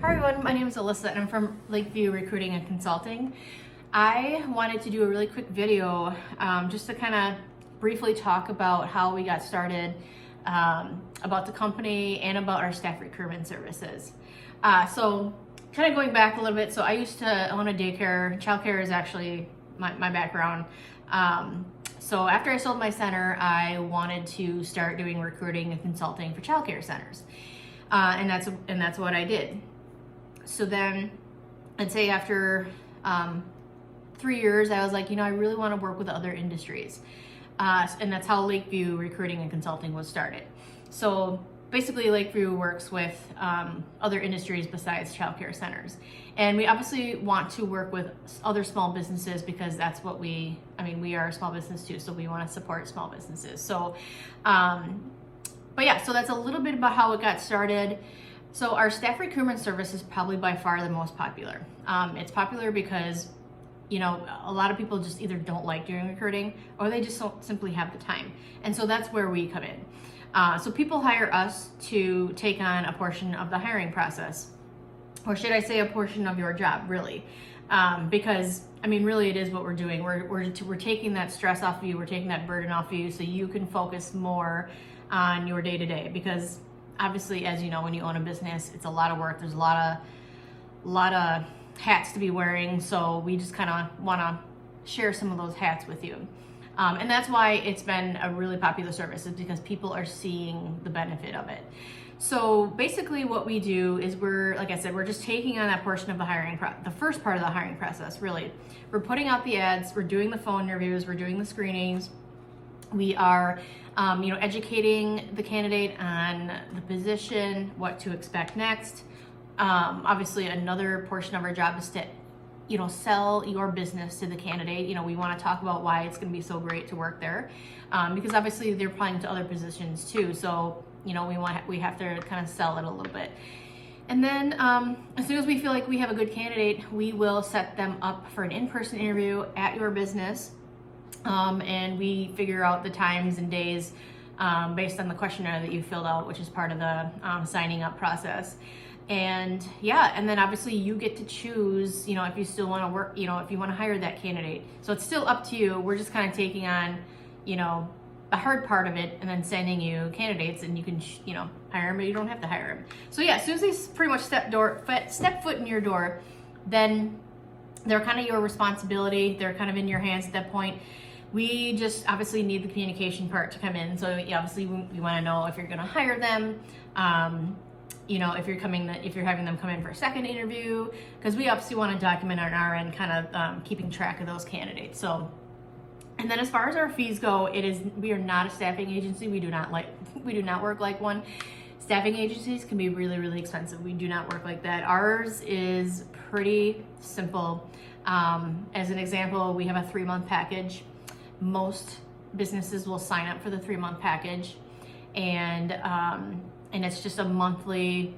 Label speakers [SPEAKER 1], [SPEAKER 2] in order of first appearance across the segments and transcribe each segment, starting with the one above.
[SPEAKER 1] Hi everyone, my name is Alyssa and I'm from Lakeview Recruiting and Consulting. I wanted to do a really quick video just to kind of briefly talk about how we got started, about the company and about our staff recruitment services. So kind of going back a little bit, so I used to own a daycare. Childcare is actually my background. So after I sold my center, I wanted to start doing recruiting and consulting for childcare centers. And that's what I did. So then I'd say after 3 years, I was like, I really want to work with other industries. And that's how Lakeview Recruiting and Consulting was started. So basically Lakeview works with other industries besides childcare centers. And we obviously want to work with other small businesses because that's what we are a small business too. So we want to support small businesses. So, but yeah, so that's a little bit about how it got started. So our staff recruitment service is probably by far the most popular. It's popular because, a lot of people just either don't like doing recruiting or they just don't simply have the time. And so that's where we come in. So people hire us to take on a portion of the hiring process, or should I say a portion of your job, really. Because, really it is what we're doing. We're taking that stress off of you, we're taking that burden off of you so you can focus more on your day-to-day. Because obviously, as you know, when you own a business, it's a lot of work. There's a lot of hats to be wearing. So we just kind of want to share some of those hats with you. And that's why it's been a really popular service, is because people are seeing the benefit of it. So basically what we do is like I said, we're just taking on that portion of the the first part of the hiring process, really. We're putting out the ads, we're doing the phone interviews, we're doing the screenings. We are, educating the candidate on the position, what to expect next. Obviously, another portion of our job is to, sell your business to the candidate. We want to talk about why it's going to be so great to work there, because obviously they're applying to other positions too. So, we have to kind of sell it a little bit. And then as soon as we feel like we have a good candidate, we will set them up for an in-person interview at your business. And we figure out the times and days based on the questionnaire that you filled out, which is part of the signing up process. And and then obviously you get to choose, if you still want to work, if you want to hire that candidate. So it's still up to you. We're just kind of taking on, the hard part of it and then sending you candidates, and you can, hire them, but you don't have to hire them. So as soon as they pretty much step foot in your door, then they're kind of your responsibility. They're kind of in your hands at that point. We just obviously need the communication part to come in. So obviously we want to know if you're going to hire them, if you're having them come in for a second interview, because we obviously want to document on our end, kind of keeping track of those candidates. So, and then as far as our fees go, we are not a staffing agency. We do not work like one. Staffing agencies can be really, really expensive. We do not work like that. Ours is pretty simple. As an example, we have a 3-month package. Most businesses will sign up for the 3-month package, and it's just a monthly,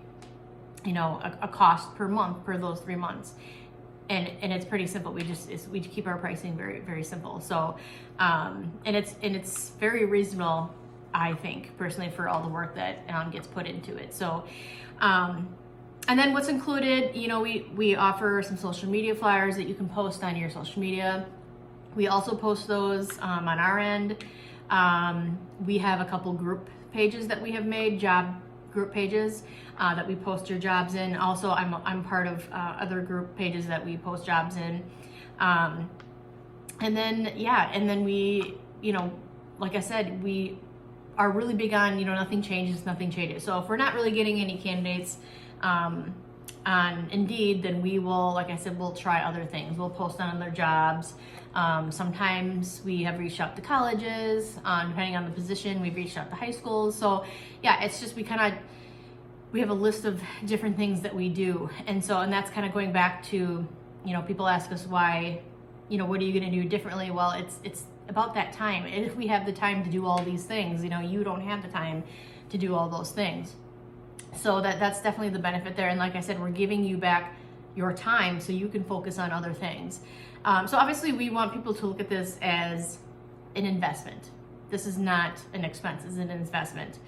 [SPEAKER 1] a cost per month for those 3 months, and it's pretty simple. We keep our pricing very, very simple. So, and it's very reasonable, I think, personally, for all the work that gets put into it. So, and then what's included, we offer some social media flyers that you can post on your social media. We also post those on our end. We have a couple group pages that we have made, job group pages that we post your jobs in. Also, I'm part of other group pages that we post jobs in. And then we, like I said, we are really big on, nothing changes. So if we're not really getting any candidates on Indeed, then we will, like I said, we'll try other things. We'll post on other jobs. Sometimes we have reached out to colleges, depending on the position. We've reached out to high schools. So it's just, we have a list of different things that we do. And that's kind of going back to, people ask us why, what are you going to do differently? Well, it's about that time. If we have the time to do all these things, you don't have the time to do all those things. So that's definitely the benefit there. And like I said, we're giving you back your time so you can focus on other things. So obviously we want people to look at this as an investment. This is not an expense, it's an investment.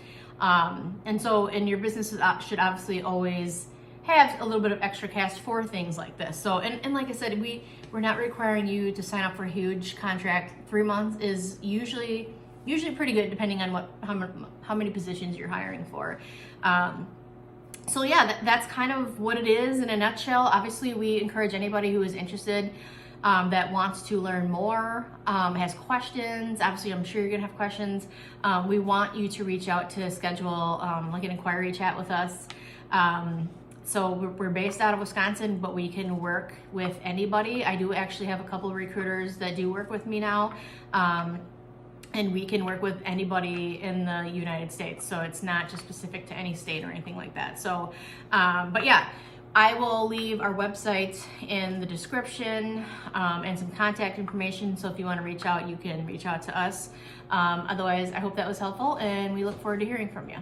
[SPEAKER 1] And your business should obviously always have a little bit of extra cash for things like this. So, and like I said, we're not requiring you to sign up for a huge contract. 3 months is usually pretty good, depending on how many positions you're hiring for. So yeah, that's kind of what it is in a nutshell. Obviously, we encourage anybody who is interested, that wants to learn more, has questions. Obviously, I'm sure you're gonna have questions. We want you to reach out to schedule like an inquiry chat with us. So we're based out of Wisconsin, but we can work with anybody. I do actually have a couple of recruiters that do work with me now. And we can work with anybody in the United States. So it's not just specific to any state or anything like that. So, but yeah, I will leave our website in the description, and some contact information. So if you want to reach out, you can reach out to us. Otherwise, I hope that was helpful, and we look forward to hearing from you.